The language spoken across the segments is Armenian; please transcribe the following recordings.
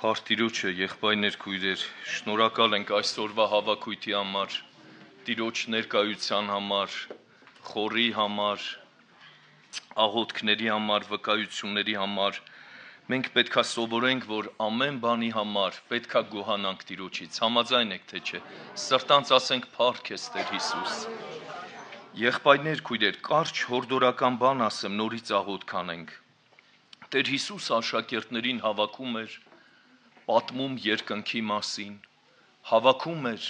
Փարթիրոջը եղբայրներ քույրեր, շնորհակալ ենք այսօրվա հավաքույթի համար, Տիրոջ ներկայության համար, խորի համար, աղոթքների համար, վկայությունների համար։ Մենք պետքա սովորենք, որ ամեն բանի համար պետքա գոհանանք Տիրոջից, համաձայն եք թե չէ, սրտանց ասենք փառք ես Տեր Հիսուս։ Եղբայրներ քույրեր, կարճ հորդորական բան ասեմ, նորից աղոթք անենք։ Տեր Հիսուս աշակերտներին հավաքում էր, պատմում երկնքի մասին, հավաքում էր,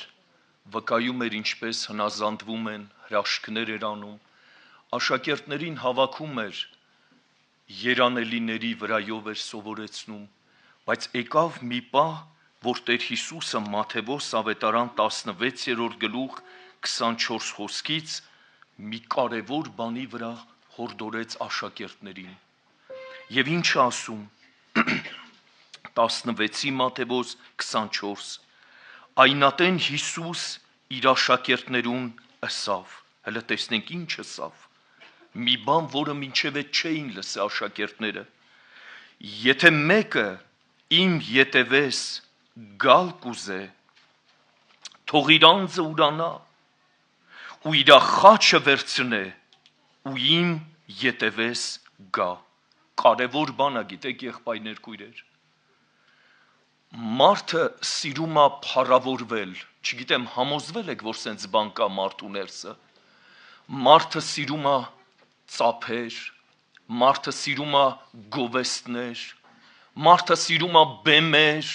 վկայում էր ինչպես հնազանդվում են, հրաշքներ էր անում, աշակերտներին հավաքում էր, երանելիների վրայով էր սովորեցնում, բայց եկավ մի պահ, որ Տեր Հիսուսը Մատթեոս ավետարան 16-րդ գլուխ 24 խոսքից մի կարևոր բանի վրա հորդորեց աշակերտներին։ Եվ ինչ է ասում 16-ի Մատթեոս 24 Այնատեն Հիսուս իր աշակերտներուն ըսավ, հələ տեսնենք ինչ ըսավ, մի բան, որը մինչև չէին լսի աշակերտները, եթե մեկը իմ ետևես գալ կուզե, թող իր անձը ուրանա, ու իր խաչը վերցնե, ու իմ ետևես գա, կարևոր բան է, գիտեք եղբայրներ քույրեր, մարդը սիրում է փառավորվել, չգիտեմ համոզվել եք, որ սենց բան կա մարդու ներսը, մարդը սիրում է ծափեր, մարդը սիրում է գովեստներ, մարդը սիրում է բեմեր,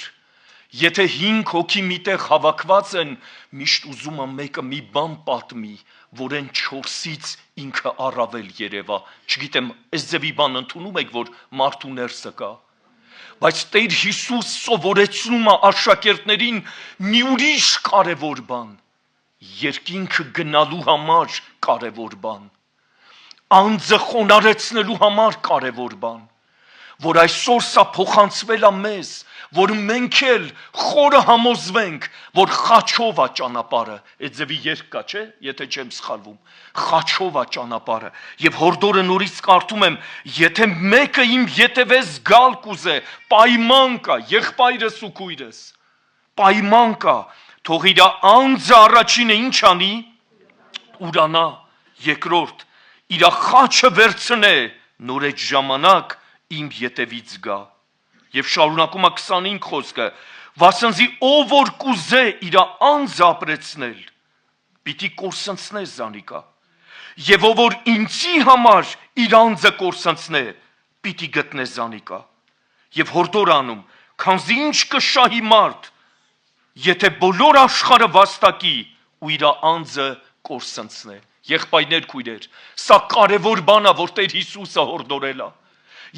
եթե 5 հոգի միտեղ հավաքված են, միշտ ուզում է մեկը մի բան պատմի, որ են 4-ից ինքը առավել երևա, չգիտեմ, այս ձևի բան ընդունում եք, որ մարդու ներսը կա, բայց Տեր Հիսուս սովորեցնում է աշակերտներին մի ուրիշ կարևոր բան, երկինքը գնալու համար կարևոր բան, անձը խոնարեցնելու համար կարևոր բան, որ այսօր սա փոխանցվել է մեզ, որ մենք էլ խորը համոզվենք, որ խաչով է ճանապարհը, այդ ձևի երգ կա, չէ, եթե չեմ սխալվում, խաչով է ճանապարհը, եւ հորդորը նորից կարդում եմ, եթե մեկը իմ ետևես գալ կուզե, պայման կա, եղբայրս ու քույրս, պայման կա, թող իր անձը առաջինը ինչ անի, ուրանա, երկրորդ, իր խաչը վերցնե, նոր այդ ժամանակ իմ ետևից գա, եւ շարունակում է 25 խոսքը, վասնզի ով որ կուզե իր անձը ապրեցնել, պիտի կորսնցնե զանիկա, եւ ով որ ինձի համար իր անձը կորսնցնե, պիտի գտնե զանիկա, եւ հորդոր անում, քանզի ինչ կշահի մարդ, եթե բոլոր աշխարհը վաստակի ու իր անձը կորսնցնե, եղբայրներ քույրեր, սա կարևոր բան է, որ Տեր Հիսուսը հորդորել է,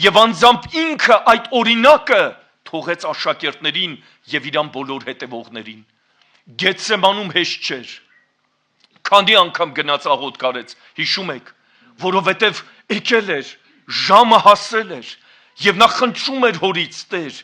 եւ անձամբ ինքը այդ օրինակը թողեց աշակերտներին եւ իրան բոլոր հետևողներին, Գեթսեմանում հեշտ չէր, քանի անգամ գնաց աղոթք արեց, հիշում եք, որովհետեւ եկել էր, ժամը հասել էր, եւ նա խնդրում էր հորից, Տեր,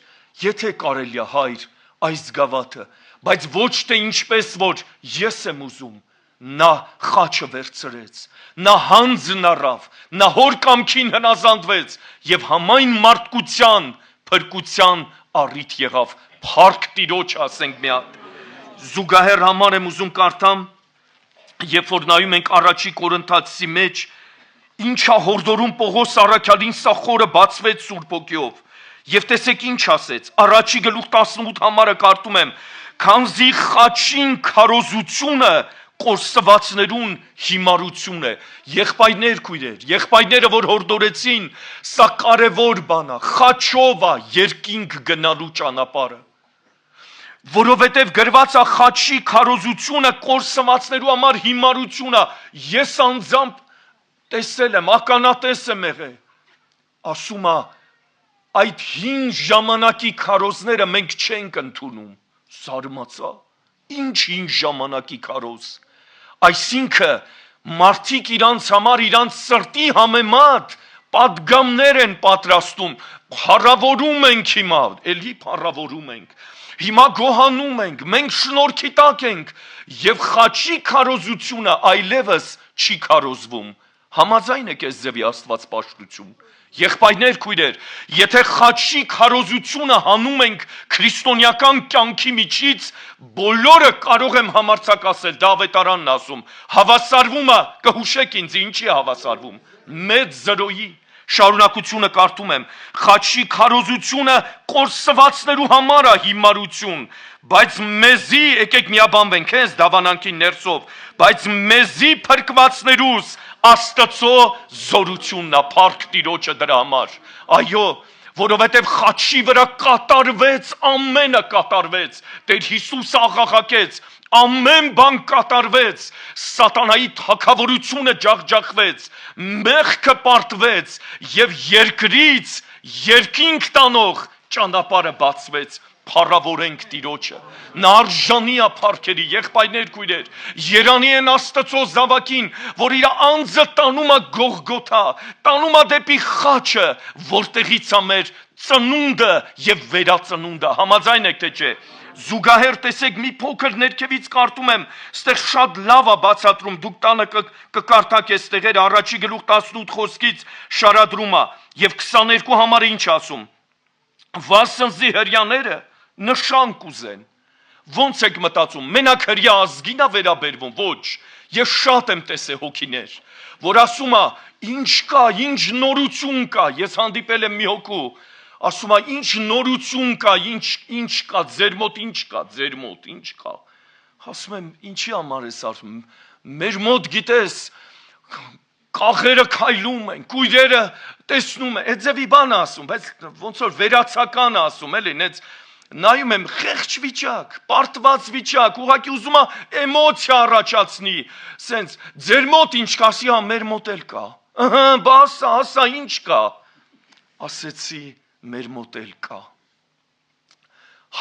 եթե կարելի է հայր, այս գավաթը, բայց ոչ թե ինչպես որ ես եմ ուզում, նա խաչը վերցրեց, նա հանձն առավ, նա հոր կամքին հնազանդվեց եւ համայն մարդկության, փրկության առիթ եղավ, փառք Տիրոջ ասենք մի հատ, զուգահեռ համար եմ ուզում կարդամ, երբ որ նայում ենք առաջի Կորինթացի մեջ, ինչա հորդորում Պողոս առաքյալին սա խորը բացվեց Սուրբ Հոգիով, եւ տեսեք ինչ ասեց, առաջի գլուխ 18 համարը կարդում եմ, քանզի խաչին քարոզությունը կորսվածներուն հիմարություն է, եղբայրներ քույրեր, եղբայրները որ հորդորեցին, սա կարևոր բան է, խաչով է երկինք գնալու ճանապարհը, որովհետև գրված է խաչի քարոզությունը կորսվածներու համար հիմարություն է, ես անձամբ տեսել եմ, ականատես եմ եղել, ասում է, այդ հին ժամանակի քարոզները մենք չենք ընդունում, զարմացա, ինչ հին ժամանակի քարոզ, այսինքն մարդիկ իրանց համար իրանց սրտի համեմատ պատգամներ են պատրաստում, փառավորում ենք հիմա, էլի փառավորում ենք, հիմա գոհանում ենք, մենք շնորհքի տակ ենք եւ խաչի քարոզությունը այլևս չի քարոզվում, համաձայն եք այս ձևի աստվածպաշտություն, Եղբայրներ, քույրեր, եթե խաչի քարոզությունը հանում ենք քրիստոնեական կյանքի միջից, բոլորը կարող եմ համարձակ ասել, դա ավետարանն ասում, հավասարվում է, կհուշեք ինձ, ինչի է հավասարվում, մեծ զրոյի, շարունակությունը կարդում եմ, խաչի քարոզությունը կորսվածներու համար է հիմարություն, բայց մեզի, եկեք միաբանվենք հենց դավանանքի ներսով, բայց մեզի փրկվածներուս Աստծո զորությունն է, փառք Տիրոջը դրա համար, այո, որովհետև խաչի վրա կատարվեց, ամենը կատարվեց, Տեր Հիսուսը աղաղակեց, ամեն բան կատարվեց, սատանայի թագավորությունը ջախջախվեց, մեղքը պարտվեց և երկրից երկինք տանող ճանապարհը բացվեց, փառավորենք Տիրոջը, նա արժանի է փառքերի, եղբայրներ, քույրեր, երանի են Աստծո զավակին, որ իր անձը տանում է Գողգոթա, տանում է դեպի խաչը, որտեղից է մեր ծնունդը եւ վերածնունդը, համաձայն եք թե չէ։ Զուգահեռ տեսեք մի փոքր ներքևից կարդում եմ, ստեղ շատ լավ է բացատրում, դուք տանը կկարդաք այս տեղերը, առաջի գլուխ 18 խոսքից շարադրում է եւ 22 համարը ինչ ասում։ Վասնզի հրյաները նշան կուզեն, ոնց եք մտածում, մենակ հրյա ազգին է վերաբերվում, ոչ, ես շատ եմ տեսել հոգիներ, որ ասում է, ինչ կա, ինչ նորություն կա, ես հանդիպել եմ մի հոգու, ասում է, ինչ նորություն կա, ինչ կա, ձեր մոտ ինչ կա, ձեր մոտ ինչ կա, ասում եմ, ինչի համար ես ասում, մեր մոտ գիտես, կաղերը քայլում են, կույրերը տեսնում են, այդ ձևի բան ասում, բայց ոնց որ վերացական ասում, էլի, նենց նայում եմ խեղճ վիճակ, պարտված վիճակ, ուղղակի ուզում է էմոցիա առաջացնի, սենց ձեր մոտ ինչ կա, ասի, հա, մեր մոտ էլ կա, բա ասա, ինչ կա, ասեցի, մեր մոտ էլ կա,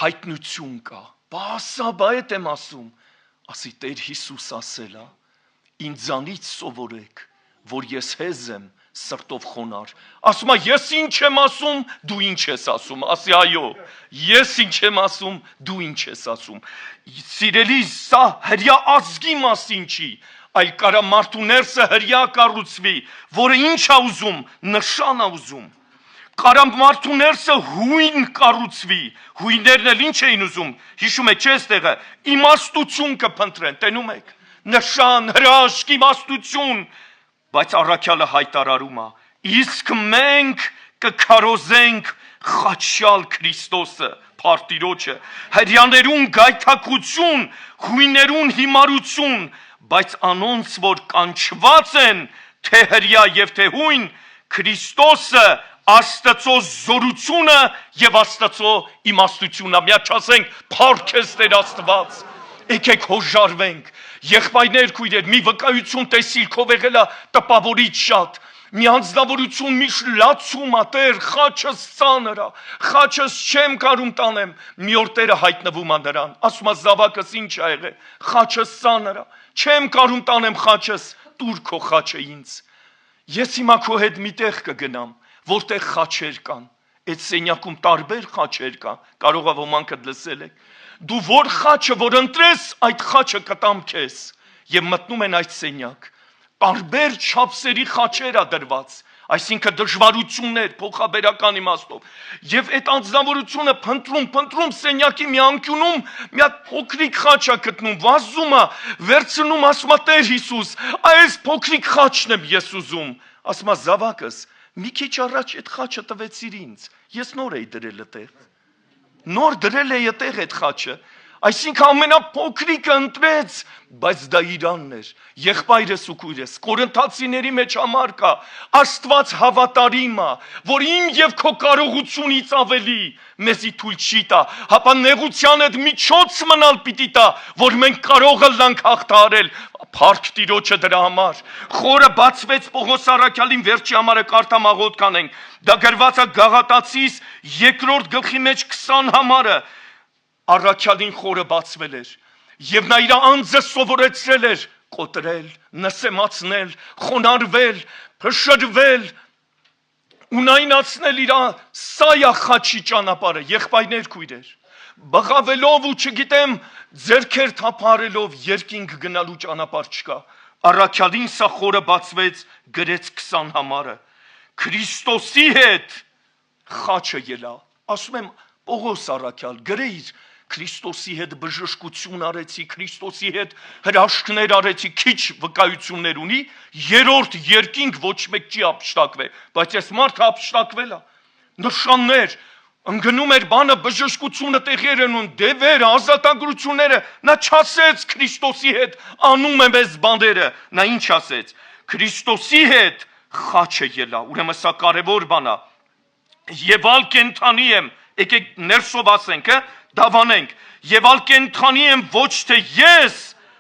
հայտնություն կա, բա ասա, բա էդ եմ ասում, ասի, Տեր Հիսուս ասել է, ինձանից սովորեք, որ ես հեզ եմ, սրտով խոնար, ասում է, ես ինչ եմ ասում, դու ինչ ես ասում, ասի, այո, ես ինչ եմ ասում, դու ինչ ես ասում, սիրելի, սա հրյա ազգի մասին չի, այլ կարա մարդու ներսը հրյա կառուցվի, որը ինչ է ուզում, նշան է ուզում, կարա մարդու ներսը հույն կառուցվի, հույներն էլ ինչ էին ուզում, հիշում եք, չէ՞ ստեղը, իմաստություն կփնտրեն, տենում եք, նշան, հրաշք, իմաստություն, բայց առաքյալը հայտարարում է, իսկ մենք կքարոզենք խաչյալ Քրիստոսը, փառք Տիրոջը, հրյաներուն գայթակղություն, հույներուն հիմարություն, բայց անոնց, որ կանչված են, թե հրյա եւ թե հույն, Քրիստոսը Աստծո զորությունը եւ Աստծո իմաստությունը, միած ասենք, փառք ես Տեր Աստված, եկեք հոժարվենք, եղբայրներ, քույրեր, մի վկայություն տեսիլքով եղել է տպավորիչ շատ, մի անձնավորություն միշտ լացում է, Տեր, խաչս ծանր է, խաչս չեմ կարում տանեմ, մի օր Տերը հայտնվում է նրան, ասում է զավակս ինչ ա եղել, խաչս ծանր է, չեմ կարում տանեմ խաչս, տուր քո խաչը ինձ, ես հիմա քո հետ միտեղ կգնամ, որտեղ խաչեր կան, այդ սենյակում տարբեր խաչեր կան, կարող է ոմանքդ լսել եք, դու որ խաչը, որ ընտրես, այդ խաչը կտամ քեզ, և մտնում են այդ սենյակ, տարբեր չափսերի խաչեր ա դրված, այսինքն դժվարություններ, փոխաբերական իմաստով, և այդ անձնավորությունը փնտրում սենյակի մի անկյունում, մի հատ փոքրիկ խաչ ա գտնում, վազում ա, վերցնում, ասում ա Տեր Հիսուս, այս փոքրիկ խաչն եմ ես ուզում, ասում ա զավակս, մի քիչ առաջ այդ խաչը տվեցիր ինձ, ես նոր էի դրել այդտեղ, նոր դրել էի այդտեղ այդ խաչը, այսինքն ամենափոքրիկը ընտրեց, բայց դա իրանն էր, եղբայրս ու քույրս, Կորինթացիների մեջ համար կա, Աստված հավատարիմ է, որ իմ և քո կարողությունից ավելի մեզի թույլ չի տա, հապա նեղության այդ միջոց մնալ պիտի տա, որ մենք կարող ըլլանք հաղթահարել, փառք Տիրոջը դրա համար, խորը բացվեց Պողոս առաքյալին, վերջի համարը կարդամ աղոթք անենք, դա գրված է Գաղատացիս 2-րդ գլխի մեջ 20 համարը, առաքյալին խորը բացվել էր, և նա իր անձը սովորեցրել էր կոտրել, նսեմացնել, խոնարհվել, փշրվել, ունայնացնել իր սայա խաչի ճանապարհը, եղբայրներ քույրեր, բղավելով ու չգիտեմ, ձեռքեր թափահարելով երկինք գնալու ճանապարհ չկա, առաքյալին սա խորը բացվեց, գրեց 20 համարը, Քրիստոսի հետ խաչը ելա։ Ասում եմ Պողոս առաքյալ գրեիր Քրիստոսի հետ բժշկություն արեցի, Քրիստոսի հետ հրաշքներ արեցի, քիչ վկայություններ ունի, երրորդ երկինք ոչ մեկ չի ապշտակվել, բայց այս մարդը ապշտակվել է։ Նշաններ, ընկնում էր բանը բժշկությունը տեղեր են ունենում, դևերը, ազատագրությունները, նա չասեց Քրիստոսի հետ անում եմ այս բաները, նա ինչ ասեց, Քրիստոսի հետ խաչը ելա, ուրեմն սա կարևոր բան է։ Եվ ալ կենթանի եմ, եկեք ներսով ասենք, դավանենք, եւ ալ կենթանի եմ ոչ թե ես,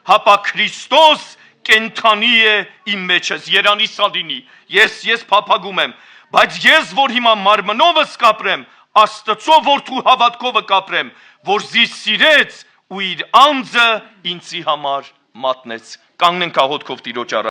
հապա Քրիստոս կենթանի է իմ մեջս, Երանի սալինի, ես փափագում եմ, բայց ես որ հիմա մարմնովս կապրեմ, Աստծո որդու հավատքովը կապրեմ, որ զիս սիրեց ու իր անձը ինձի համար մատնեց։ Կանգնենք աղոթքով Տիրոջ առաջ։